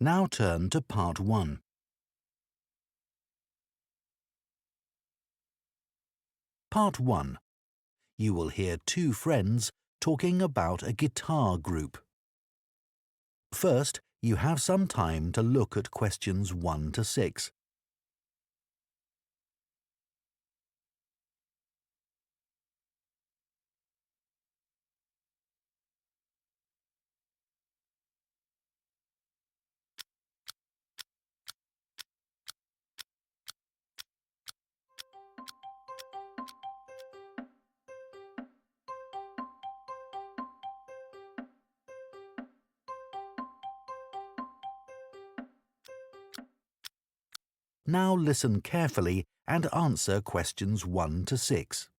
Now turn to Part 1. Part 1. You will hear two friends talking about a guitar group. First, you have some time to look at questions 1 to 6. Now listen carefully and answer questions 1 to 6.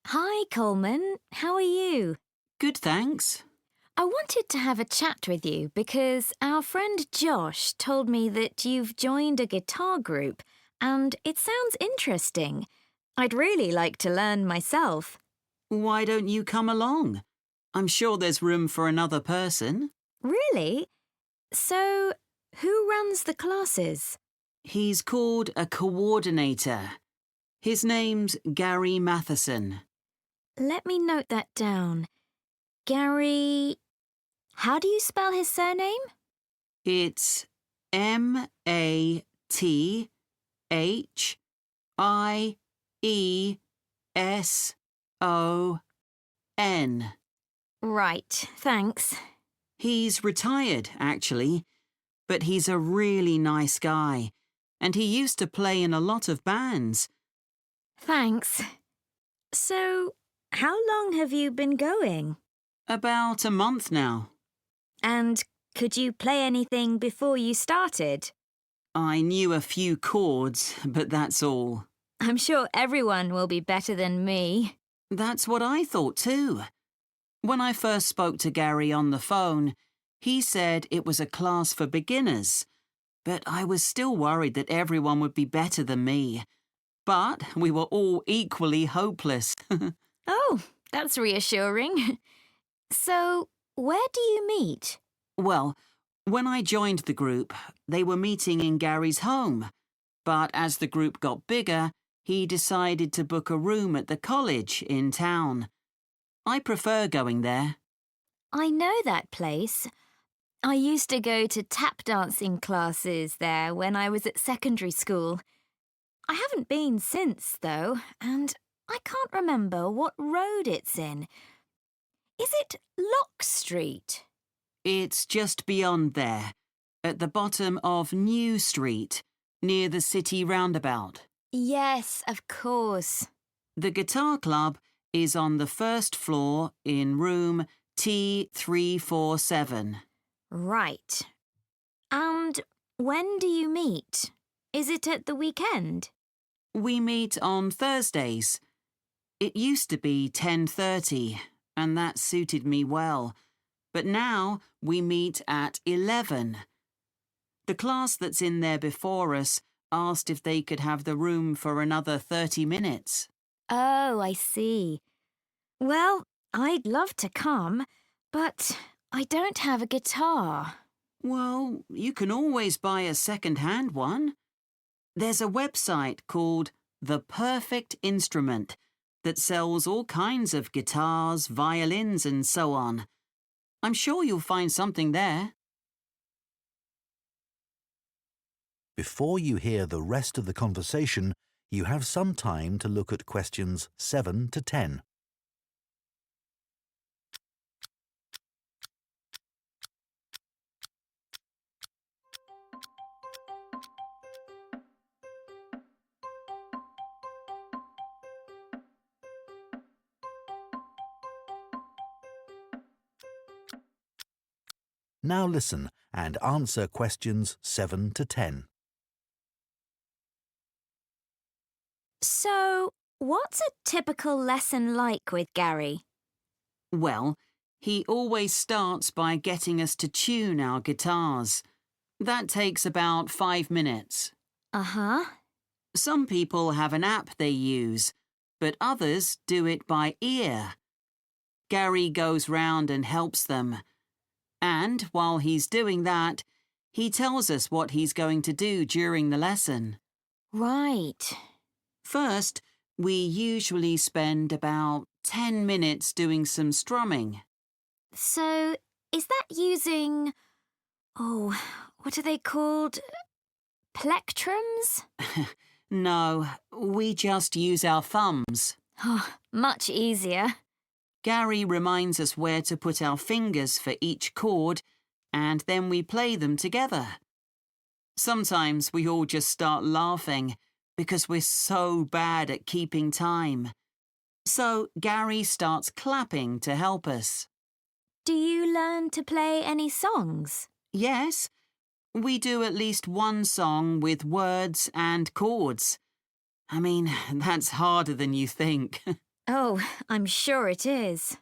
Hi, Coleman. How are you? Good, thanks. I wanted to have a chat with you because our friend Josh told me that you've joined a guitar group and it sounds interesting. I'd really like to learn myself. Why don't you come along? I'm sure there's room for another person. Really? So, who runs the classes? He's called a coordinator. His name's Gary Matheson. Let me note that down. Gary... How do you spell his surname? It's Matheson. Right, thanks. He's retired, actually, but he's a really nice guy, and he used to play in a lot of bands. Thanks. So, how long have you been going? About a month now. And could you play anything before you started? I knew a few chords, but that's all. I'm sure everyone will be better than me. That's what I thought too. When I first spoke to Gary on the phone, he said it was a class for beginners, but I was still worried that everyone would be better than me. But we were all equally hopeless. Oh, that's reassuring. So, where do you meet? Well, when I joined the group, they were meeting in Gary's home. But as the group got bigger, he decided to book a room at the college in town. I prefer going there. I know that place. I used to go to tap dancing classes there when I was at secondary school. I haven't been since, though, and I can't remember what road it's in. Is it Lock Street? It's just beyond there, at the bottom of New Street, near the city roundabout. Yes, of course. The guitar club is on the first floor in room T347. Right. And when do you meet? Is it at the weekend? We meet on Thursdays. It used to be 10:30, and that suited me well. But now we meet at 11. The class that's in there before us asked if they could have the room for another 30 minutes. Oh, I see. Well, I'd love to come, but I don't have a guitar. Well, you can always buy a second-hand one. There's a website called The Perfect Instrument that sells all kinds of guitars, violins, and so on. I'm sure you'll find something there. Before you hear the rest of the conversation, you have some time to look at questions 7 to 10. Now listen and answer questions 7 to 10. So, what's a typical lesson like with Gary? Well, he always starts by getting us to tune our guitars. That takes about 5 minutes. Uh-huh. Some people have an app they use, but others do it by ear. Gary goes round and helps them. And while he's doing that, he tells us what he's going to do during the lesson. Right. First, we usually spend about 10 minutes doing some strumming. So, is that using... Oh, what are they called? Plectrums? No, we just use our thumbs. Oh, much easier. Gary reminds us where to put our fingers for each chord, and then we play them together. Sometimes we all just start laughing because we're so bad at keeping time. So Gary starts clapping to help us. Do you learn to play any songs? Yes, we do at least one song with words and chords. I mean, that's harder than you think. Oh, I'm sure it is.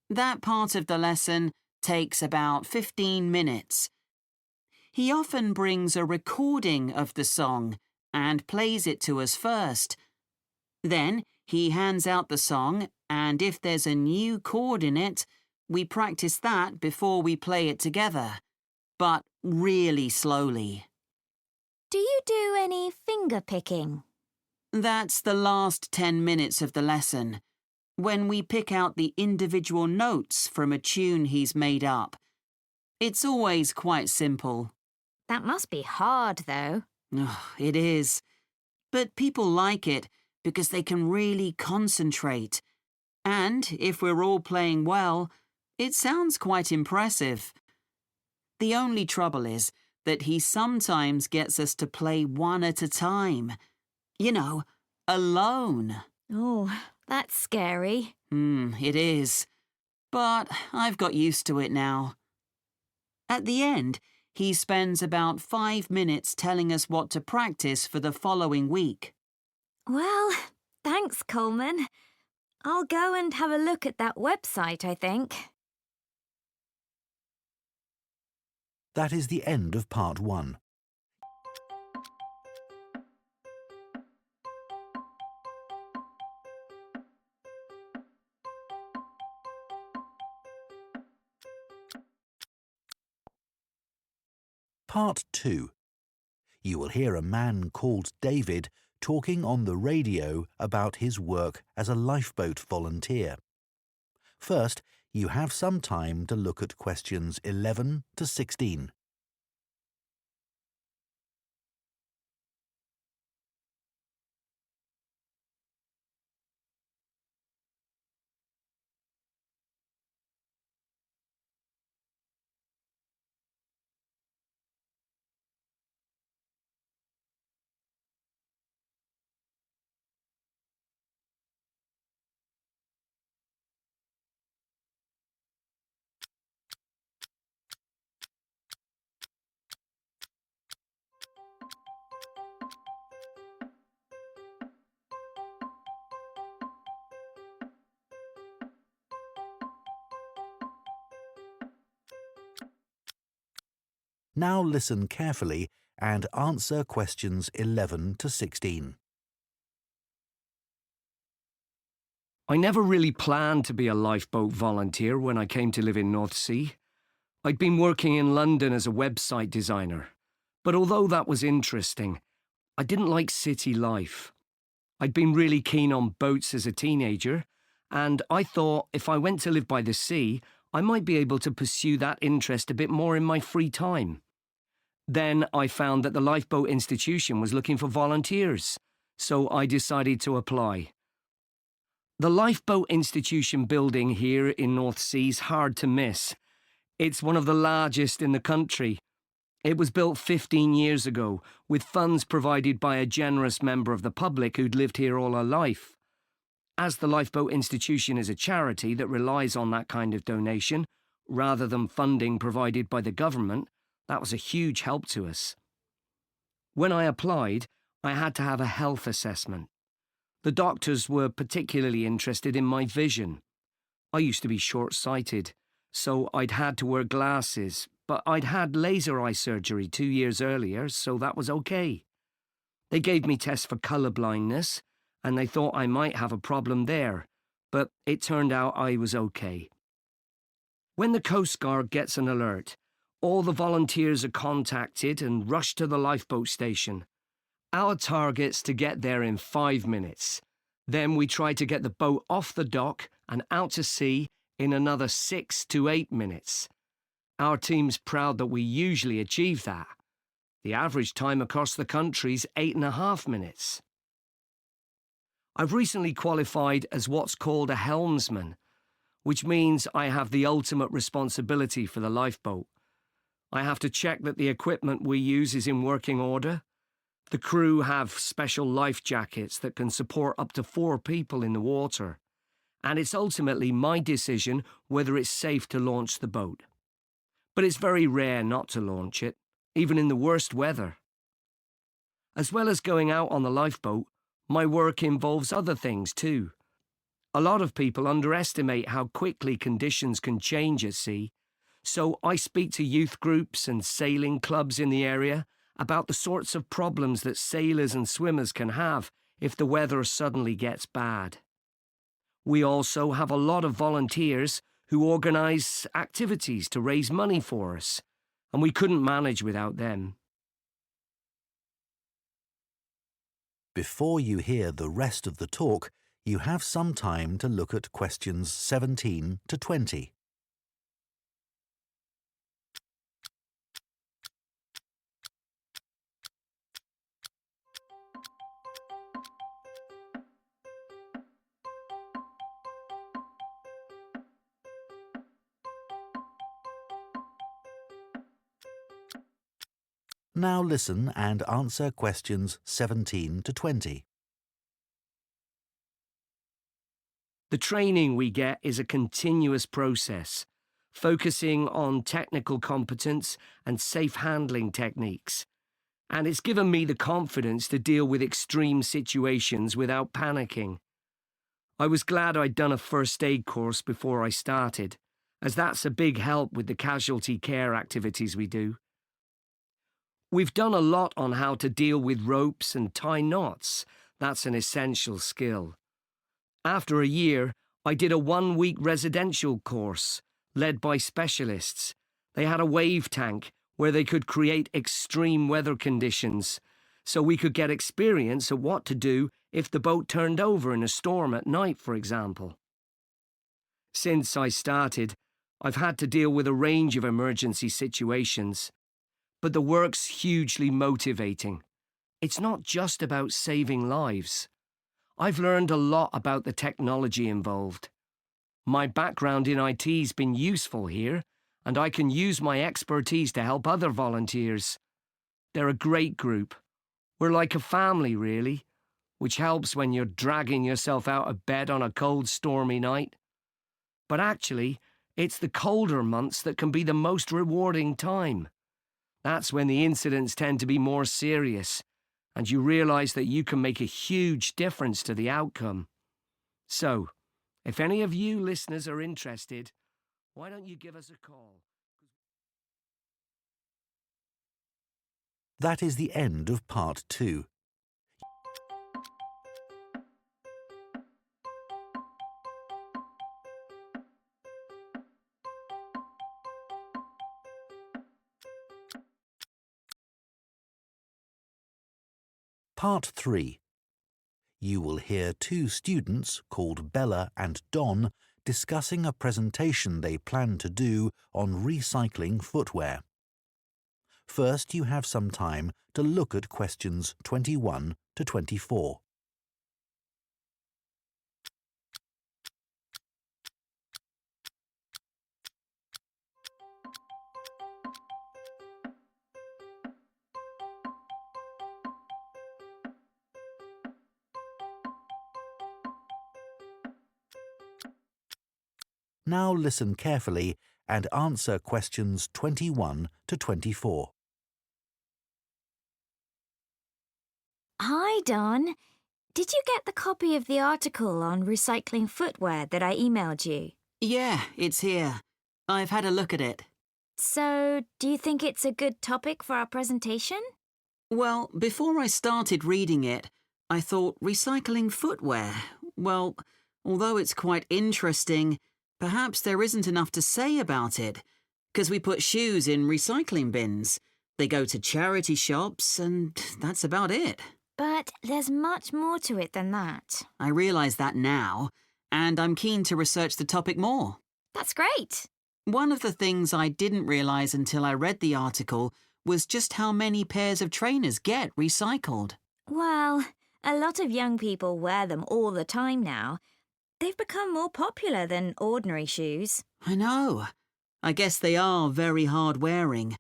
That part of the lesson takes about 15 minutes. He often brings a recording of the song and plays it to us first. Then he hands out the song, and if there's a new chord in it, we practice that before we play it together, but really slowly. Do you do any finger picking? That's the last 10 minutes of the lesson, when we pick out the individual notes from a tune he's made up. It's always quite simple. That must be hard, though. It is. But people like it because they can really concentrate. And if we're all playing well, it sounds quite impressive. The only trouble is that he sometimes gets us to play one at a time. You know, alone. Oh, that's scary. It is. But I've got used to it now. At the end, he spends about 5 minutes telling us what to practice for the following week. Well, thanks, Coleman. I'll go and have a look at that website, I think. That is the end of part 1. Part 2. You will hear a man called David talking on the radio about his work as a lifeboat volunteer. First, you have some time to look at questions 11 to 16. Now listen carefully and answer questions 11 to 16. I never really planned to be a lifeboat volunteer when I came to live in North Sea. I'd been working in London as a website designer, but although that was interesting, I didn't like city life. I'd been really keen on boats as a teenager, and I thought if I went to live by the sea, I might be able to pursue that interest a bit more in my free time. Then I found that the Lifeboat Institution was looking for volunteers, so I decided to apply. The Lifeboat Institution building here in North Sea is hard to miss. It's one of the largest in the country. It was built 15 years ago, with funds provided by a generous member of the public who'd lived here all her life. As the Lifeboat Institution is a charity that relies on that kind of donation, rather than funding provided by the government, that was a huge help to us. When I applied, I had to have a health assessment. The doctors were particularly interested in my vision. I used to be short-sighted, so I'd had to wear glasses, but I'd had laser eye surgery 2 years earlier, so that was okay. They gave me tests for colour blindness, and they thought I might have a problem there, but it turned out I was okay. When the Coast Guard gets an alert, all the volunteers are contacted and rushed to the lifeboat station. Our target's to get there in 5 minutes. Then we try to get the boat off the dock and out to sea in another 6 to 8 minutes. Our team's proud that we usually achieve that. The average time across the country's 8.5 minutes. I've recently qualified as what's called a helmsman, which means I have the ultimate responsibility for the lifeboat. I have to check that the equipment we use is in working order. The crew have special life jackets that can support up to 4 people in the water, and it's ultimately my decision whether it's safe to launch the boat. But it's very rare not to launch it, even in the worst weather. As well as going out on the lifeboat, my work involves other things too. A lot of people underestimate how quickly conditions can change at sea, so I speak to youth groups and sailing clubs in the area about the sorts of problems that sailors and swimmers can have if the weather suddenly gets bad. We also have a lot of volunteers who organise activities to raise money for us, and we couldn't manage without them. Before you hear the rest of the talk, you have some time to look at questions 17 to 20. Now listen and answer questions 17 to 20. The training we get is a continuous process, focusing on technical competence and safe handling techniques, and it's given me the confidence to deal with extreme situations without panicking. I was glad I'd done a first aid course before I started, as that's a big help with the casualty care activities we do. We've done a lot on how to deal with ropes and tie knots. That's an essential skill. After a year, I did a 1-week residential course, led by specialists. They had a wave tank where they could create extreme weather conditions, so we could get experience of what to do if the boat turned over in a storm at night, for example. Since I started, I've had to deal with a range of emergency situations, but the work's hugely motivating. It's not just about saving lives. I've learned a lot about the technology involved. My background in IT's been useful here, and I can use my expertise to help other volunteers. They're a great group. We're like a family, really, which helps when you're dragging yourself out of bed on a cold, stormy night. But actually, it's the colder months that can be the most rewarding time. That's when the incidents tend to be more serious, and you realise that you can make a huge difference to the outcome. So, if any of you listeners are interested, why don't you give us a call? That is the end of part 2. Part 3. You will hear 2 students called Bella and Don discussing a presentation they plan to do on recycling footwear. First, you have some time to look at questions 21 to 24. Now listen carefully and answer questions 21 to 24. Hi, Don. Did you get the copy of the article on recycling footwear that I emailed you? Yeah, it's here. I've had a look at it. So, do you think it's a good topic for our presentation? Well, before I started reading it, I thought recycling footwear. Well, although it's quite interesting, Perhaps there isn't enough to say about it, because we put shoes in recycling bins. They go to charity shops, and that's about it. But there's much more to it than that. I realise that now, and I'm keen to research the topic more. That's great. One of the things I didn't realise until I read the article was just how many pairs of trainers get recycled. Well, a lot of young people wear them all the time now. They've become more popular than ordinary shoes. I know. I guess they are very hard-wearing.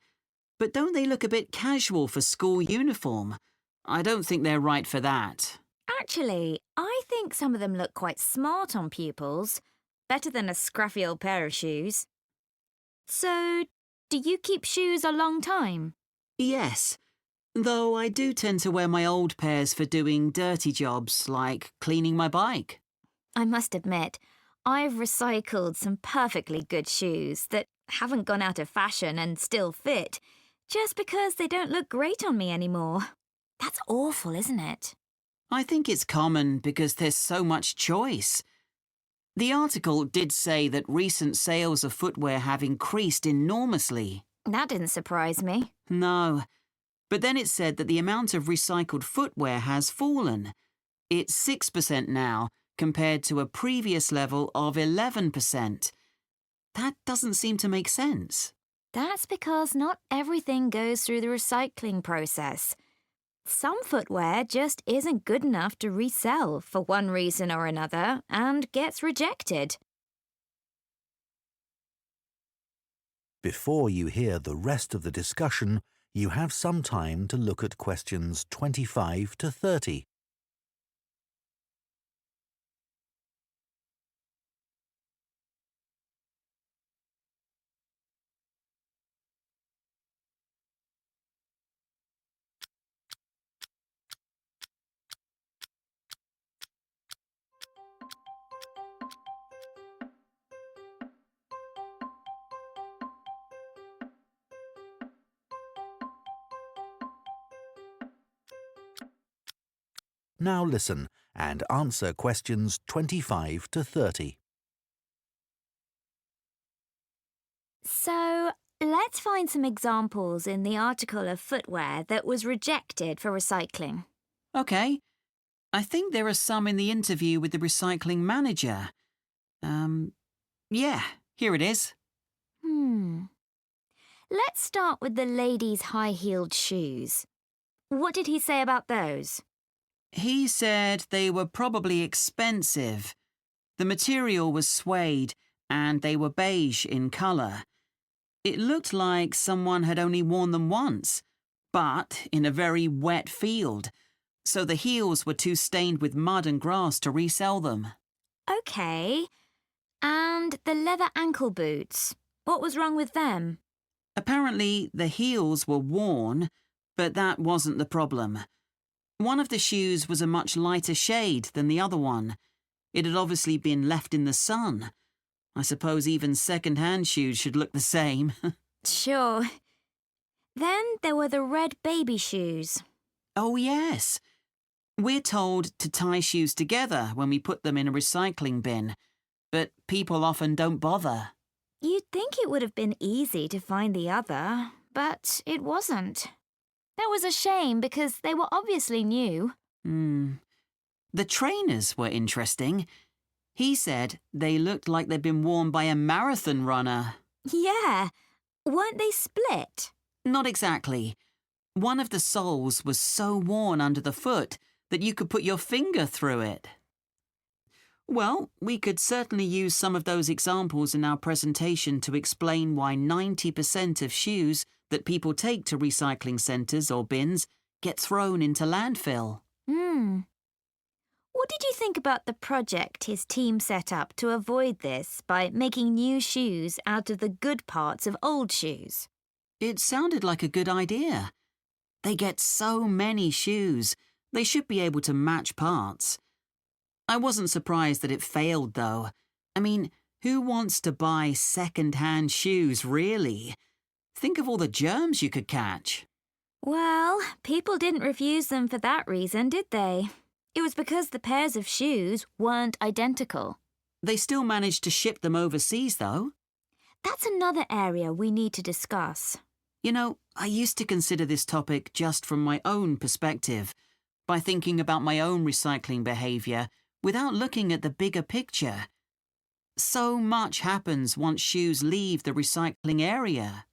But don't they look a bit casual for school uniform? I don't think they're right for that. Actually, I think some of them look quite smart on pupils. Better than a scruffy old pair of shoes. So, do you keep shoes a long time? Yes, though I do tend to wear my old pairs for doing dirty jobs like cleaning my bike. I must admit, I've recycled some perfectly good shoes that haven't gone out of fashion and still fit, just because they don't look great on me anymore. That's awful, isn't it? I think it's common because there's so much choice. The article did say that recent sales of footwear have increased enormously. That didn't surprise me. No, but then it said that the amount of recycled footwear has fallen. It's 6% now, compared to a previous level of 11%. That doesn't seem to make sense. That's because not everything goes through the recycling process. Some footwear just isn't good enough to resell for one reason or another and gets rejected. Before you hear the rest of the discussion, you have some time to look at questions 25 to 30. Now listen and answer questions 25 to 30. So, let's find some examples in the article of footwear that was rejected for recycling. OK. I think there are some in the interview with the recycling manager. Yeah, here it is. Let's start with the ladies' high-heeled shoes. What did he say about those? He said they were probably expensive. The material was suede and they were beige in colour. It looked like someone had only worn them once, but in a very wet field, so the heels were too stained with mud and grass to resell them. OK. And the leather ankle boots. What was wrong with them? Apparently, the heels were worn, but that wasn't the problem. One of the shoes was a much lighter shade than the other one. It had obviously been left in the sun. I suppose even second-hand shoes should look the same. Sure. Then there were the red baby shoes. Oh, yes. We're told to tie shoes together when we put them in a recycling bin, but people often don't bother. You'd think it would have been easy to find the other, but it wasn't. That was a shame because they were obviously new. The trainers were interesting. He said they looked like they'd been worn by a marathon runner. Yeah. Weren't they split? Not exactly. One of the soles was so worn under the foot that you could put your finger through it. Well, we could certainly use some of those examples in our presentation to explain why 90% of shoes that people take to recycling centres or bins get thrown into landfill. What did you think about the project his team set up to avoid this by making new shoes out of the good parts of old shoes? It sounded like a good idea. They get so many shoes, they should be able to match parts. I wasn't surprised that it failed, though. I mean, who wants to buy second-hand shoes, really? Think of all the germs you could catch. Well, people didn't refuse them for that reason, did they? It was because the pairs of shoes weren't identical. They still manage to ship them overseas, though. That's another area we need to discuss. You know, I used to consider this topic just from my own perspective, by thinking about my own recycling behaviour without looking at the bigger picture. So much happens once shoes leave the recycling area.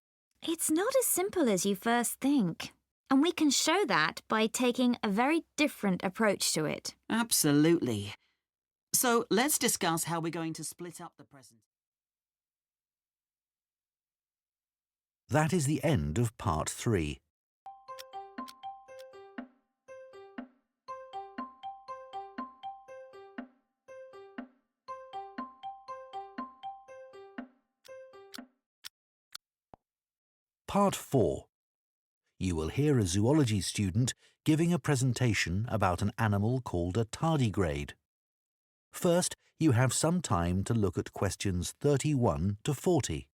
It's not as simple as you first think. And we can show that by taking a very different approach to it. Absolutely. So let's discuss how we're going to split up the present. That is the end of part 3. Part 4. You will hear a zoology student giving a presentation about an animal called a tardigrade. First, you have some time to look at questions 31 to 40.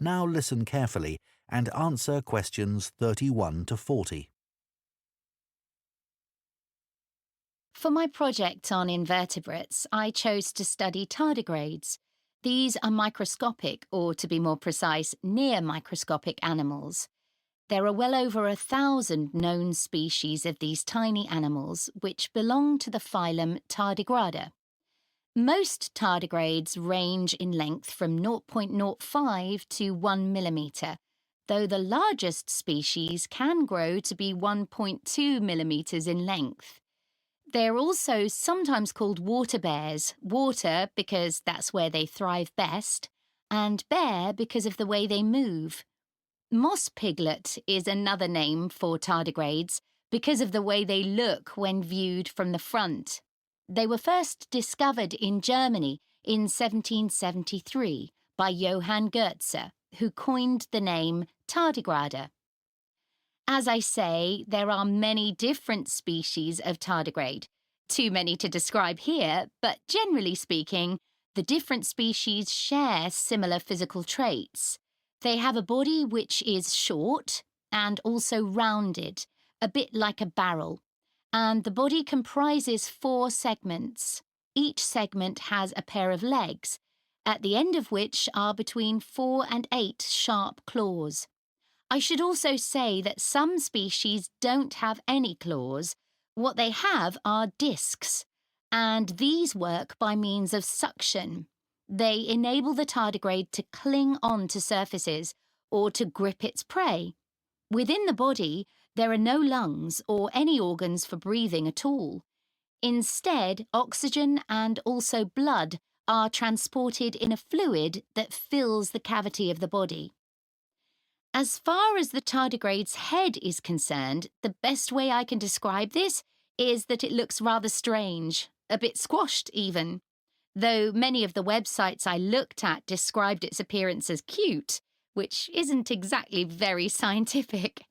Now listen carefully and answer questions 31 to 40. For my project on invertebrates, I chose to study tardigrades. These are microscopic, or to be more precise, near microscopic animals. There are well over 1,000 known species of these tiny animals, which belong to the phylum Tardigrada. Most tardigrades range in length from 0.05 to 1 millimetre, though the largest species can grow to be 1.2 millimetres in length. They're also sometimes called water bears, water because that's where they thrive best, and bear because of the way they move. Moss piglet is another name for tardigrades because of the way they look when viewed from the front. They were first discovered in Germany in 1773 by Johann Goetze, who coined the name tardigrade. As I say, there are many different species of tardigrade. Too many to describe here, but generally speaking, the different species share similar physical traits. They have a body which is short and also rounded, a bit like a barrel. And the body comprises 4 segments. Each segment has a pair of legs, at the end of which are between 4 and 8 sharp claws. I should also say that some species don't have any claws. What they have are discs, and these work by means of suction. They enable the tardigrade to cling on to surfaces or to grip its prey. Within the body, there are no lungs or any organs for breathing at all. Instead, oxygen and also blood are transported in a fluid that fills the cavity of the body. As far as the tardigrade's head is concerned, the best way I can describe this is that it looks rather strange, a bit squashed even. Though many of the websites I looked at described its appearance as cute, which isn't exactly very scientific.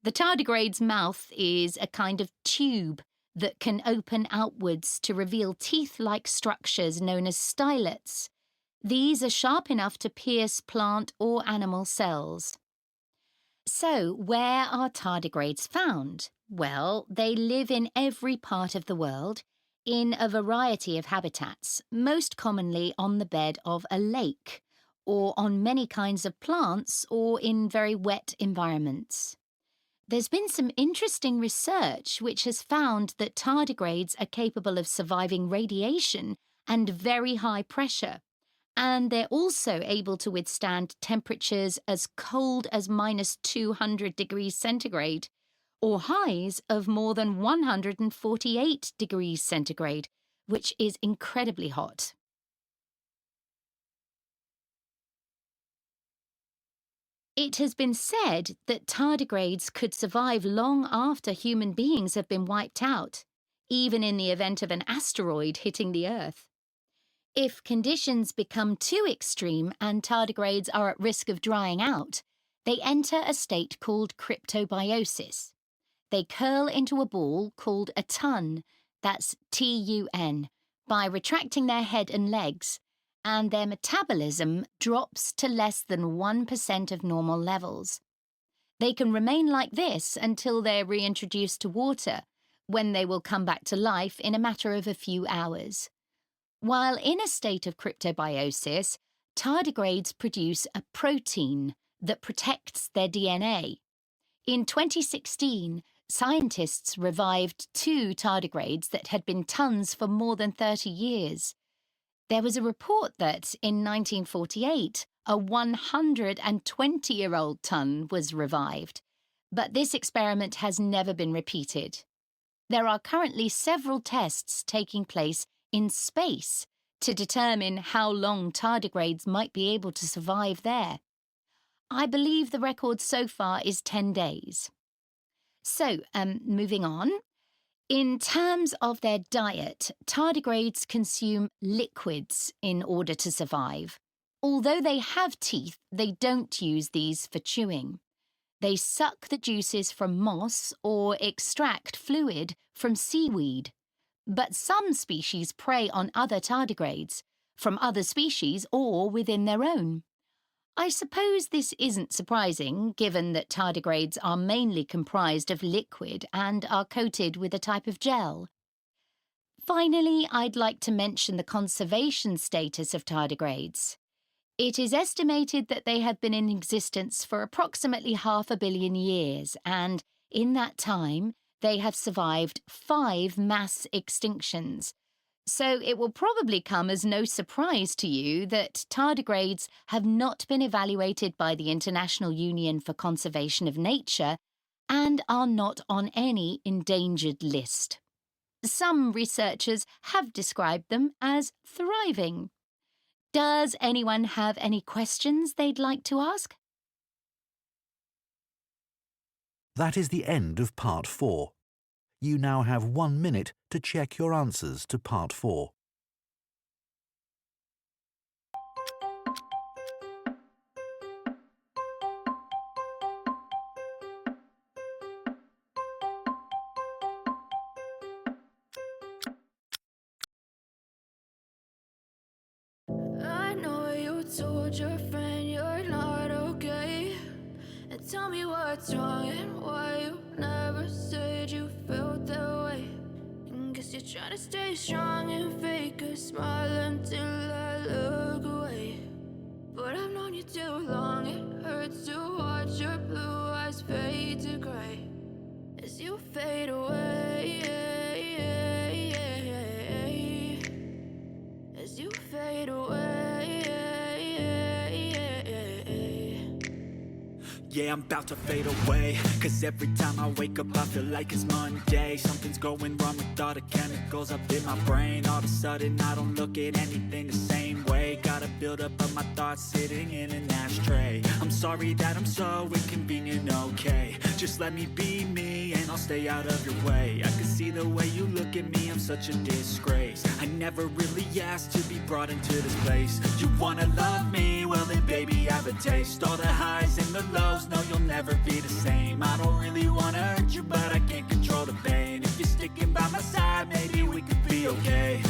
The tardigrade's mouth is a kind of tube that can open outwards to reveal teeth-like structures known as stylets. These are sharp enough to pierce plant or animal cells. So, where are tardigrades found? Well, they live in every part of the world, in a variety of habitats, most commonly on the bed of a lake, or on many kinds of plants, or in very wet environments. There's been some interesting research which has found that tardigrades are capable of surviving radiation and very high pressure, and they're also able to withstand temperatures as cold as -200 degrees centigrade, or highs of more than 148 degrees centigrade, which is incredibly hot. It has been said that tardigrades could survive long after human beings have been wiped out, even in the event of an asteroid hitting the Earth. If conditions become too extreme and tardigrades are at risk of drying out, they enter a state called cryptobiosis. They curl into a ball called a tun, that's TUN, by retracting their head and legs, and their metabolism drops to less than 1% of normal levels. They can remain like this until they're reintroduced to water, when they will come back to life in a matter of a few hours. While in a state of cryptobiosis, tardigrades produce a protein that protects their DNA. In 2016, scientists revived 2 tardigrades that had been tuns for more than 30 years. There was a report that, in 1948, a 120-year-old tun was revived, but this experiment has never been repeated. There are currently several tests taking place in space to determine how long tardigrades might be able to survive there. I believe the record so far is 10 days. So, moving on. In terms of their diet, tardigrades consume liquids in order to survive. Although they have teeth, they don't use these for chewing. They suck the juices from moss or extract fluid from seaweed. But some species prey on other tardigrades, from other species or within their own. I suppose this isn't surprising, given that tardigrades are mainly comprised of liquid and are coated with a type of gel. Finally, I'd like to mention the conservation status of tardigrades. It is estimated that they have been in existence for approximately 500 million years, and in that time, they have survived 5 mass extinctions. So it will probably come as no surprise to you that tardigrades have not been evaluated by the International Union for Conservation of Nature and are not on any endangered list. Some researchers have described them as thriving. Does anyone have any questions they'd like to ask? That is the end of Part 4. You now have 1 minute to check your answers to Part 4. I know you told your friend you're not okay. And tell me what's wrong and why you never said you felt that way. And guess you're trying to stay strong and fake a smile until I look away. But I've known you too long, it hurts to watch your blue eyes fade to gray as you fade away. As you fade away. Yeah, I'm about to fade away, cause every time I wake up I feel like it's Monday. Something's going wrong with all the chemicals up in my brain. All of a sudden I don't look at anything the same way. Gotta build up of my thoughts sitting in an ashtray. I'm sorry that I'm so inconvenient, okay. Just let me be me and I'll stay out of your way. I can see the way you look at me, I'm such a disgrace. I never really asked to be brought into this place. You wanna love me? Well then baby have a taste. All the highs and the lows, no you'll never be the same. I don't really wanna hurt you but I can't control the pain. If you're sticking by my side maybe we could be okay.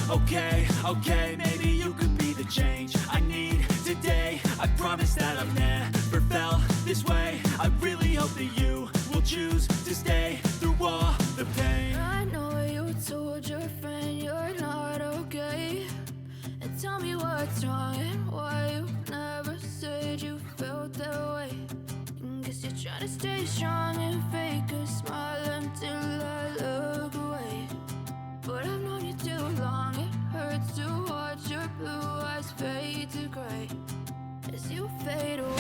Okay, maybe you could be the change I need today. I promise that I've never felt this way. I really hope that you will choose to stay through all the pain. I know you told your friend you're not okay. And tell me what's wrong and why you never said you felt that way. And guess you're trying to stay strong and fake a smile until I look away. But I've known you too long, it hurts to watch your blue eyes fade to gray as you fade away.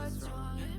what's wrong